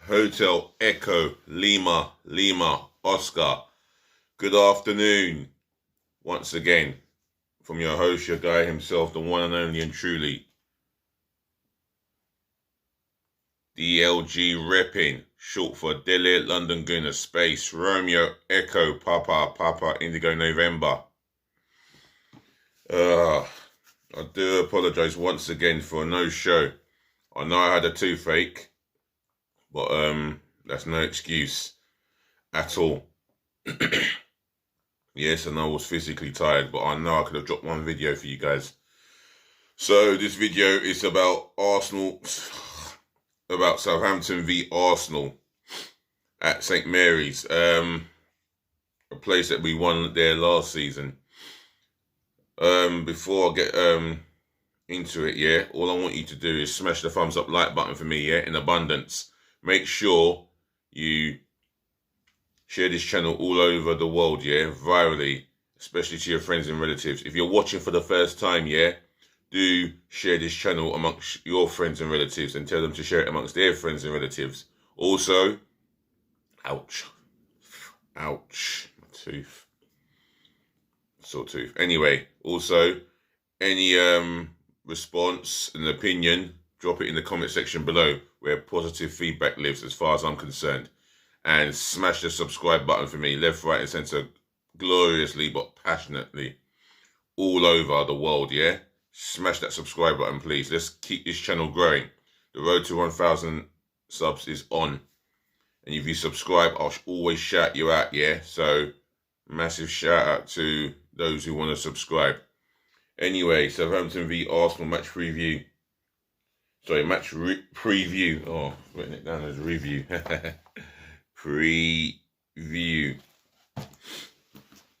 Hotel Echo Lima Oscar. Good afternoon once again from your host, your guy himself, the one and only and truly DLG repping, short for Delhi London Gunner Space Romeo Echo Papa Indigo November. I do apologise once again for a no show. I know I had a toothache, but that's no excuse at all. Yes, I know I was physically tired, but I know I could have dropped one video for you guys. So this video is about Arsenal, about Southampton v Arsenal at St Mary's, a place that we won there last season. Before I get into it, yeah, all I want you to do is smash the thumbs up like button for me, yeah, in abundance. Make sure you share this channel all over the world, yeah, virally, especially to your friends and relatives. If you're watching for the first time, yeah, do share this channel amongst your friends and relatives and tell them to share it amongst their friends and relatives. Also, ouch, my tooth. Sore tooth. Anyway, also, any response and opinion, drop it in the comment section below where positive feedback lives as far as I'm concerned. And smash the subscribe button for me, left, right and centre, gloriously but passionately, all over the world, yeah? Smash that subscribe button, please. Let's keep this channel growing. The road to 1,000 subs is on. And if you subscribe, I'll always shout you out, yeah? So, massive shout out to those who want to subscribe. Anyway, Southampton v Arsenal match preview. Sorry, match preview. Oh, I've written it down as review. Preview.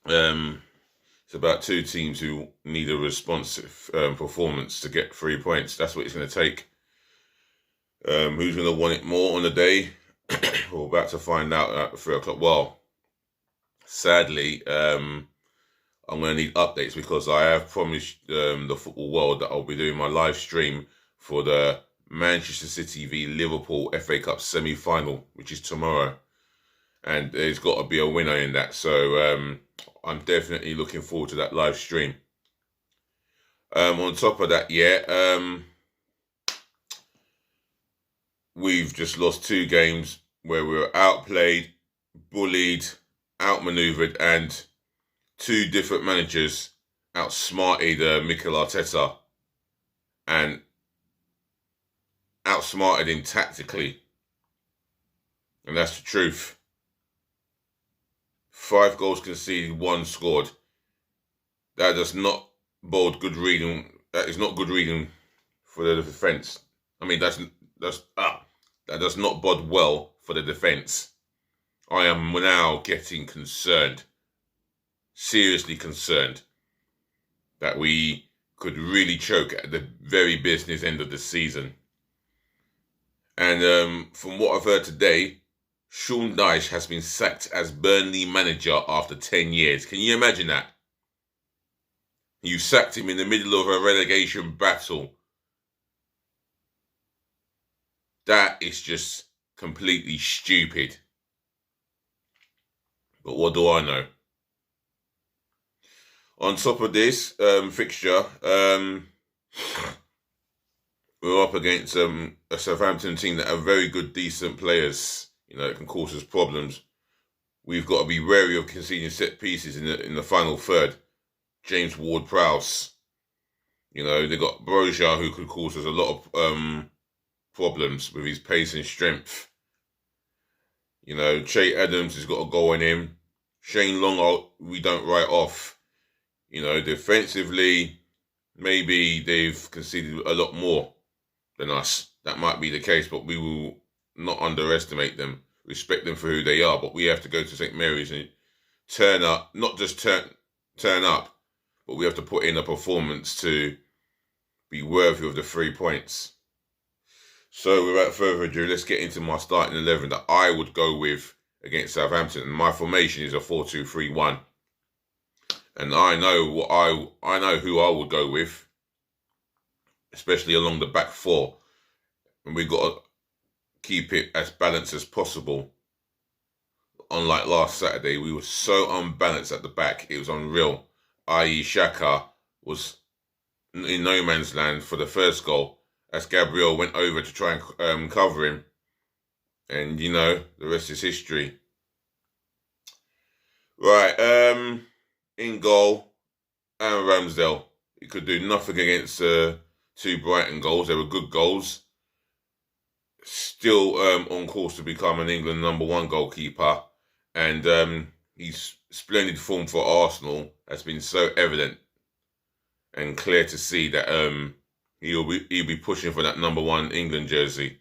It's about two teams who need a responsive performance to get 3 points. That's what it's going to take. Who's going to want it more on the day? We're about to find out at 3 o'clock. Well, sadly, I'm going to need updates because I have promised the football world that I'll be doing my live stream for the Manchester City v Liverpool FA Cup semi-final, which is tomorrow. And there's got to be a winner in that. So I'm definitely looking forward to that live stream. On top of that, yeah, we've just lost 2 games where we were outplayed, bullied, outmaneuvered, and 2 different managers outsmarted Mikel Arteta and outsmarted him tactically. And that's the truth. 5 goals conceded, 1 scored. That does not bode good reading. That is not good reading for the defence. I mean, that does not bode well for the defence. I am now getting concerned, seriously concerned, that we could really choke at the very business end of the season. And from what I've heard today, Sean Dyche has been sacked as Burnley manager after 10 years. Can you imagine that? You sacked him in the middle of a relegation battle. That is just completely stupid. But what do I know? On top of this fixture, we're up against a Southampton team that have very good, decent players. You know, it can cause us problems. We've got to be wary of conceding set pieces in the final third. James Ward-Prowse. You know, they've got Broja, who could cause us a lot of problems with his pace and strength. You know, Che Adams has got a goal in him. Shane Long, we don't write off. You know, defensively, maybe they've conceded a lot more than us. That might be the case, but we will not underestimate them, respect them for who they are. But we have to go to St Mary's and turn up, not just turn up, but we have to put in a performance to be worthy of the 3 points. So without further ado, let's get into my starting 11 that I would go with against Southampton. And my formation is a 4-2-3-1. And I know who I would go with, especially along the back 4. And we've got to keep it as balanced as possible. Unlike last Saturday, we were so unbalanced at the back, it was unreal. I.e. Xhaka was in no man's land for the first goal as Gabriel went over to try and cover him. And, the rest is history. Right, in goal, Aaron Ramsdale. He could do nothing against two Brighton goals. They were good goals. Still on course to become an England #1 goalkeeper. And his splendid form for Arsenal has been so evident and clear to see that he'll be pushing for that #1 England jersey.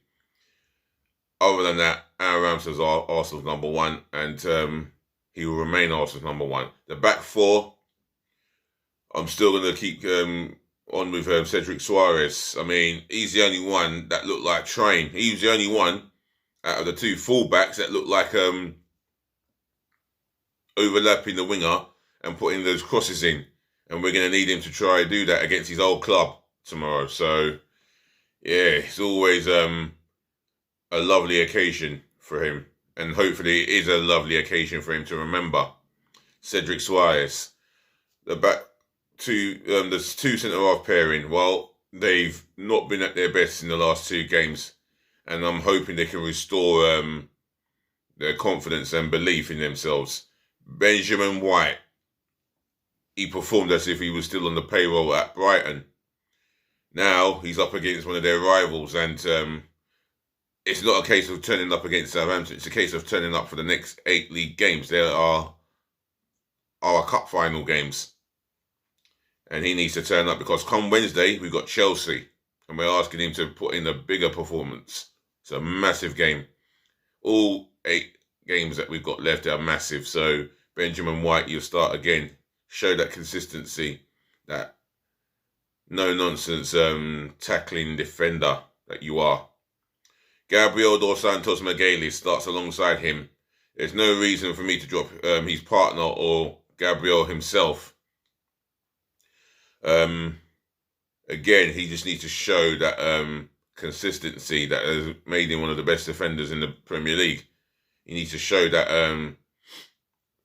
Other than that, Aaron Ramsdale's Arsenal's #1, and he will remain Arsenal's #1. The back four, I'm still going to keep on with Cedric Soares. I mean, he's the only one that looked like train. He was the only one out of the two fullbacks that looked like overlapping the winger and putting those crosses in. And we're going to need him to try and do that against his old club tomorrow. So, yeah, it's always a lovely occasion for him. And hopefully it is a lovely occasion for him to remember. Cedric Soares. The back two, there's two centre-half pairing. Well, they've not been at their best in the last two games. And I'm hoping they can restore their confidence and belief in themselves. Benjamin White. He performed as if he was still on the payroll at Brighton. Now he's up against one of their rivals, and it's not a case of turning up against Southampton. It's a case of turning up for the next 8 league games. There are our cup final games. And he needs to turn up because come Wednesday, we've got Chelsea. And we're asking him to put in a bigger performance. It's a massive game. All 8 games that we've got left are massive. So Benjamin White, you'll start again. Show that consistency, that no-nonsense tackling defender that you are. Gabriel dos Santos Magalhaes starts alongside him. There's no reason for me to drop his partner or Gabriel himself. Again, he just needs to show that consistency that has made him one of the best defenders in the Premier League. He needs to show that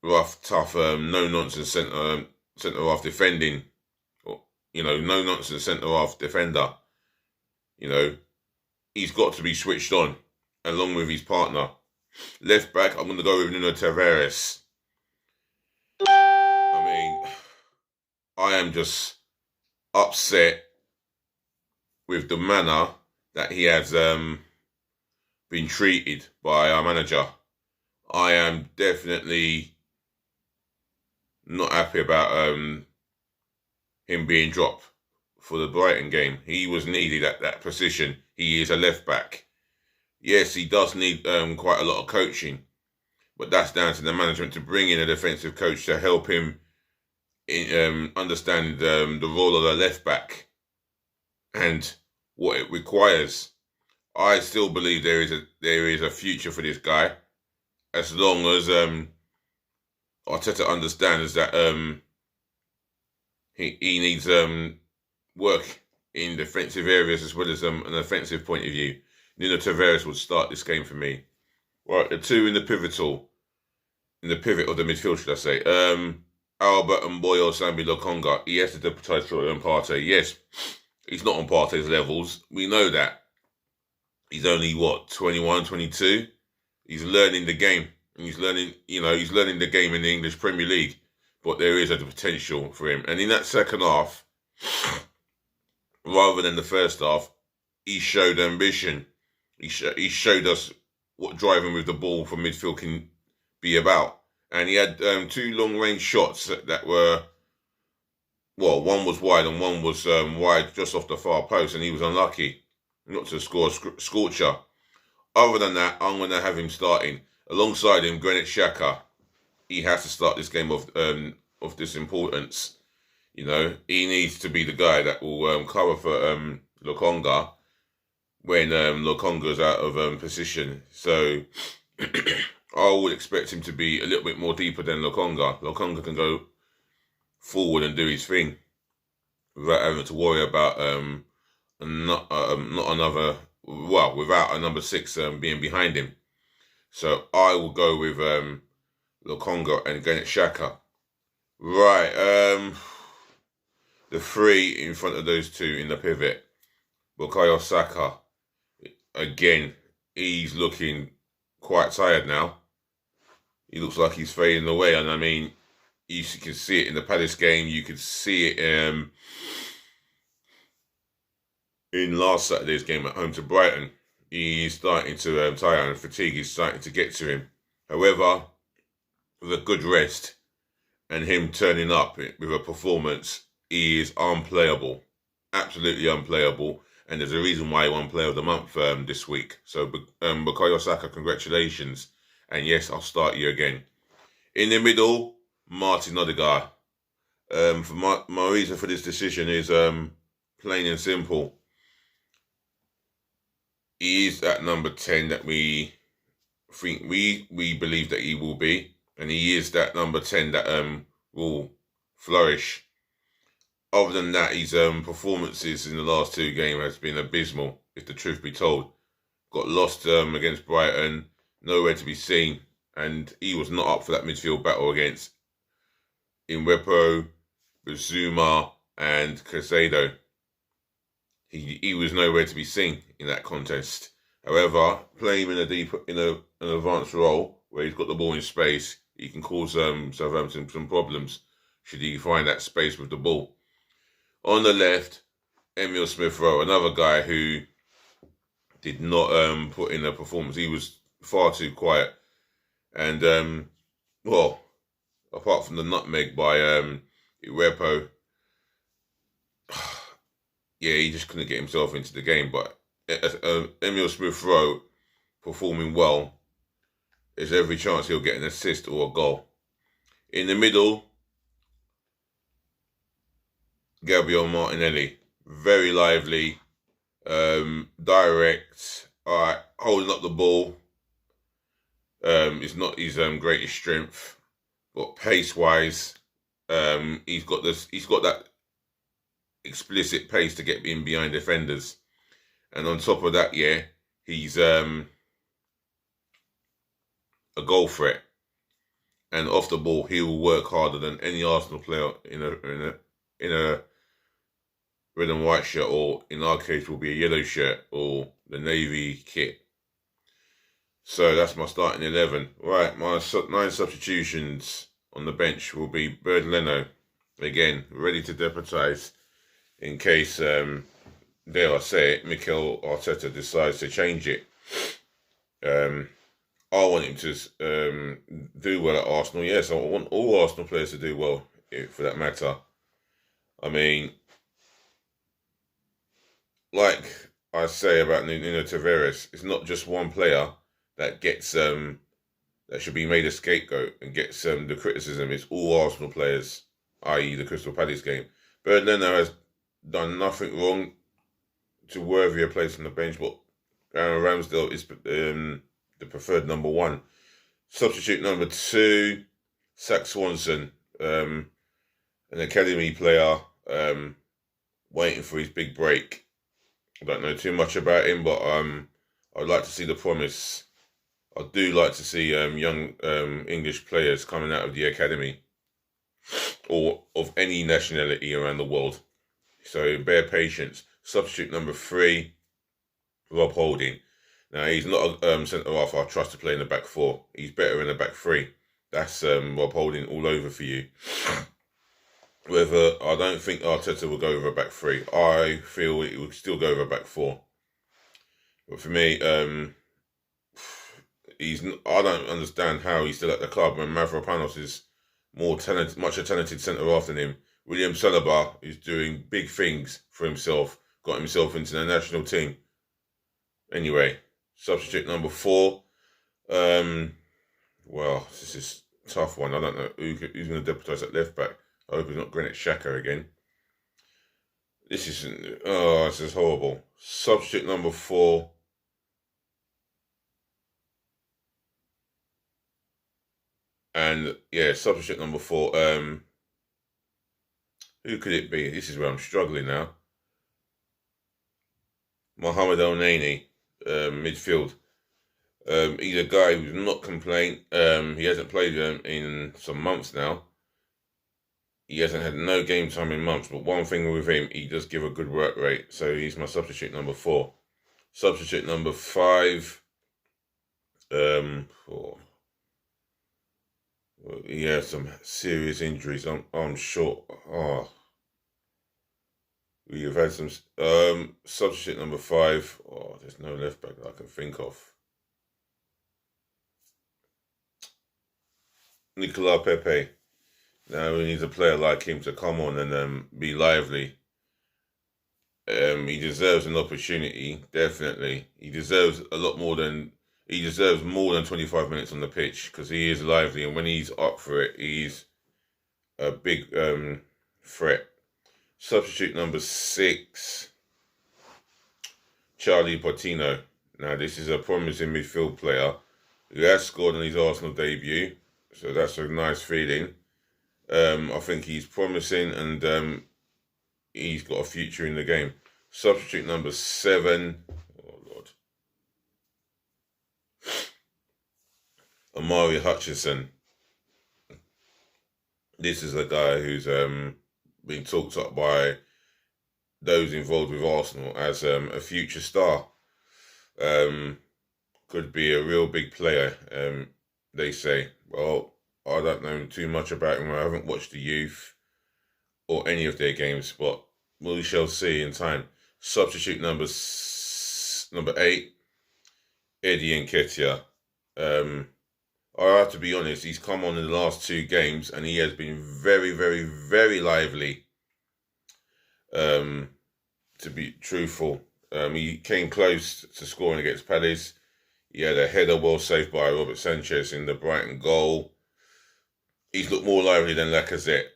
rough, tough, no-nonsense centre-half defending. Or, no-nonsense centre-half defender. He's got to be switched on, along with his partner. Left back, I'm going to go with Nuno Tavares. I mean, I am just upset with the manner that he has been treated by our manager. I am definitely not happy about him being dropped for the Brighton game. He was needed at that position. He is a left back. Yes, he does need quite a lot of coaching, but that's down to the management to bring in a defensive coach to help him understand the role of the left back and what it requires. I still believe there is a future for this guy, as long as Arteta understands that he needs work in defensive areas as well as an offensive point of view. Nuno Tavares would start this game for me. Right, the two in the pivot of the midfield, should I say. Albert and Boyo Sambi Lokonga. He has to deputise for Partey. Yes, he's not on Partey's levels. We know that. He's only, 21, 22? He's learning the game. He's learning the game in the English Premier League. But there is a potential for him. And in that second half, rather than the first half, he showed ambition. He showed us what driving with the ball from midfield can be about. And he had 2 long-range shots that were, one was wide and one was wide just off the far post, and he was unlucky not to score a scorcher. Other than that, I'm going to have him starting. Alongside him, Granit Xhaka. He has to start this game of this importance. He needs to be the guy that will cover for Lokonga when Lokonga's out of position. So I would expect him to be a little bit more deeper than Lokonga. Lokonga can go forward and do his thing without having to worry about not another well, without a number 6 being behind him. So I will go with Lokonga and Granit Xhaka. Right, the 3 in front of those 2 in the pivot. Bukayo Saka, again, he's looking quite tired now. He looks like he's fading away, and I mean, you can see it in the Palace game. You could see it in last Saturday's game at home to Brighton. He's starting to tire, and fatigue is starting to get to him. However, with a good rest and him turning up with a performance, he is unplayable. Absolutely unplayable. And there's a reason why he won Player of the Month this week. So, Bukayo Saka, congratulations. And yes, I'll start you again. In the middle, Marty Nadegar. For my reason for this decision is plain and simple. He is at number 10 that we think we believe that he will be. And he is that number 10 that will flourish. Other than that, his performances in the last 2 games has been abysmal, if the truth be told. Got lost against Brighton, nowhere to be seen, and he was not up for that midfield battle against Inwepo, Bazuma, and Caicedo. He was nowhere to be seen in that contest. However, playing him in an advanced role where he's got the ball in space, he can cause Southampton some problems should he find that space with the ball. On the left, Emil Rowe, another guy who did not put in a performance. He was far too quiet. And, well, apart from the nutmeg by Iwepo, yeah, he just couldn't get himself into the game. But Emil Rowe performing well, there's every chance he'll get an assist or a goal. In the middle, Gabriel Martinelli, very lively, direct, holding up the ball. It's not his greatest strength, but pace-wise, he's got that explicit pace to get in behind defenders, and on top of that, yeah, he's a goal threat, and off the ball, he will work harder than any Arsenal player in a red and white shirt, or in our case will be a yellow shirt or the navy kit. So that's my starting 11. Right, my 9 substitutions on the bench will be Bird Leno, again, ready to deputise in case, dare I say it, Mikel Arteta decides to change it. I want him to do well at Arsenal. Yes, I want all Arsenal players to do well, for that matter. I mean, like I say about Nuno Tavares, it's not just one player that gets that should be made a scapegoat and gets the criticism. It's all Arsenal players, i.e. the Crystal Palace game. Bird Leno has done nothing wrong to worthy a place on the bench, but Aaron Ramsdale is the preferred number 1. Substitute number 2, Sac Swanson, an academy player, waiting for his big break. I don't know too much about him, but I'd like to see the promise. I do like to see young English players coming out of the academy or of any nationality around the world. So bear patience. Substitute number 3, Rob Holding. Now, he's not a centre-half I trust to play in the back 4. He's better in the back 3. That's Rob Holding all over for you. Whether I don't think Arteta will go over a back 3. I feel it would still go over a back 4. But for me, I don't understand how he's still at the club when Mavropanos is more talented, much a talented centre-half than him. William Saliba is doing big things for himself, got himself into the national team. Anyway, substitute number 4. Well, this is a tough one. I don't know who's going to deputise at left back. I hope it's not Granit Xhaka again. This is horrible. Substitute number 4. And yeah, substitute number 4. Who could it be? This is where I'm struggling now. Mohamed El Neni. midfield. He's a guy who's not complained. He hasn't played in some months now. He hasn't had no game time in months, but one thing with him, he does give a good work rate. So he's my substitute number 4. Substitute number 5. He has some serious injuries. I'm sure. Oh, we have had some. Substitute number 5. Oh, there's no left back that I can think of. Nicola Pepe. Now we need a player like him to come on and be lively. He deserves an opportunity, definitely. He deserves more than 25 minutes on the pitch because he is lively, and when he's up for it, he's a big threat. Substitute number 6, Charlie Patino. Now this is a promising midfield player who has scored on his Arsenal debut, so that's a nice feeling. I think he's promising and he's got a future in the game. Substitute number 7. Oh, Lord. Amari Hutchinson. This is a guy who's been talked up by those involved with Arsenal as a future star. Could be a real big player, they say. Well, I don't know too much about him. I haven't watched the youth or any of their games, but we shall see in time. Substitute number 8, Eddie Nketiah. I have to be honest, he's come on in the last 2 games and he has been very, very, very lively. To be truthful, he came close to scoring against Palace. He had a header well saved by Robert Sanchez in the Brighton goal. He's looked more lively than Lacazette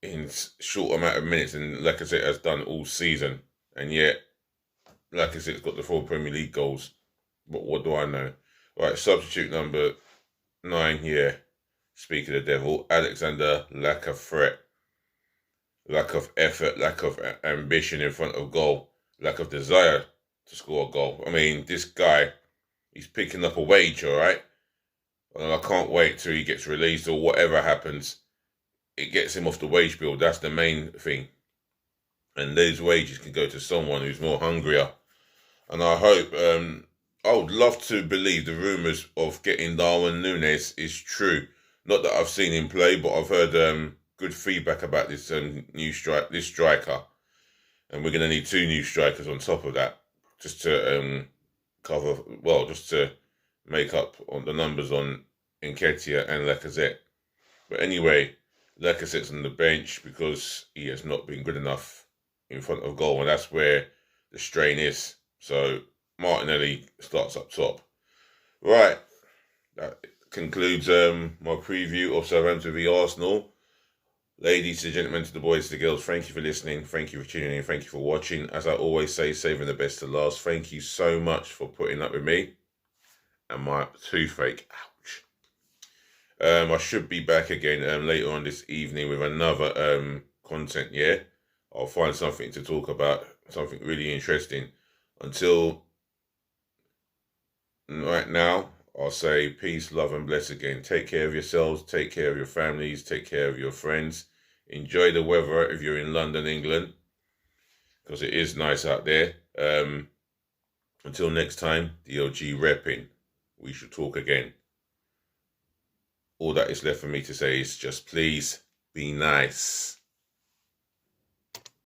in short amount of minutes than Lacazette has done all season. And yet, Lacazette's got the 4 Premier League goals. But what do I know? Right, substitute number 9 here. Speak of the devil, Alexander Lacazette. Lack of effort, lack of ambition in front of goal, lack of desire to score a goal. I mean, this guy, he's picking up a wage, all right? And I can't wait till he gets released or whatever happens. It gets him off the wage bill. That's the main thing. And those wages can go to someone who's more hungrier. And I hope, I would love to believe the rumours of getting Darwin Núñez is true. Not that I've seen him play, but I've heard good feedback about this this striker. And we're going to need 2 new strikers on top of that. Just to just to make up on the numbers on Nketiah and Lacazette. But anyway, Lacazette's on the bench because he has not been good enough in front of goal, and that's where the strain is. So Martinelli starts up top. Right, that concludes my preview of Southampton v Arsenal. Ladies and gentlemen, to the boys, to the girls, thank you for listening, thank you for tuning in, thank you for watching. As I always say, saving the best to last. Thank you so much for putting up with me and my toothache. Ouch. I should be back again later on this evening with another content, yeah? I'll find something to talk about, something really interesting. Until right now, I'll say peace, love and bless again. Take care of yourselves, take care of your families, take care of your friends. Enjoy the weather if you're in London, England, because it is nice out there. Until next time, DLG repping. We shall talk again. All that is left for me to say is just please be nice.